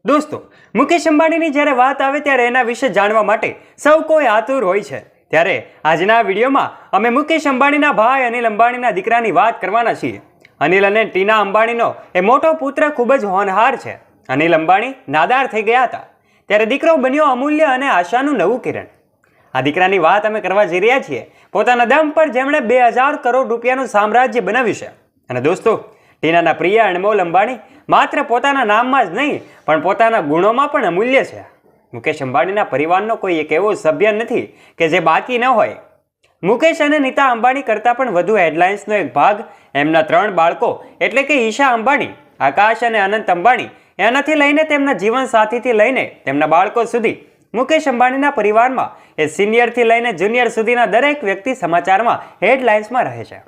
દોસ્તો, મુકેશ અંબાણીની જ્યારે વાત આવે ત્યારે એના વિશે જાણવા માટે સૌ કોઈ આતુર હોય છે. ત્યારે આજના વિડીયોમાં અમે મુકેશ અંબાણીના ભાઈ અનિલ અંબાણીના દીકરાની વાત કરવાના છીએ. અનિલ અને ટીના અંબાણીનો એ મોટો પુત્ર ખૂબ જ હોનહાર છે. અનિલ અંબાણી નાદાર થઈ ગયા હતા ત્યારે દીકરો બન્યો અમૂલ્ય અને આશાનું નવું કિરણ. આ દીકરાની વાત અમે કરવા જઈ રહ્યા છીએ. પોતાના દમ પર જેમણે 2000 કરોડ રૂપિયાનું સામ્રાજ્ય બનાવ્યું છે. અને દોસ્તો, ટીનાના પ્રિય અનમોલ અંબાણી માત્ર પોતાના નામમાં જ નહીં પણ પોતાના ગુણોમાં પણ અમૂલ્ય છે. મુકેશ અંબાણીના પરિવારનો કોઈ એક એવો સભ્ય નથી કે જે બાકી ન હોય. મુકેશ અને નીતા અંબાણી કરતાં પણ વધુ હેડલાઇન્સનો એક ભાગ એમના 3 બાળકો એટલે કે ઈશા અંબાણી, આકાશ અને અનંત અંબાણી, એનાથી લઈને તેમના જીવન સાથીથી લઈને તેમના બાળકો સુધી મુકેશ અંબાણીના પરિવારમાં એ સિનિયરથી લઈને જુનિયર સુધીના દરેક વ્યક્તિ સમાચારમાં હેડલાઇન્સમાં રહે છે.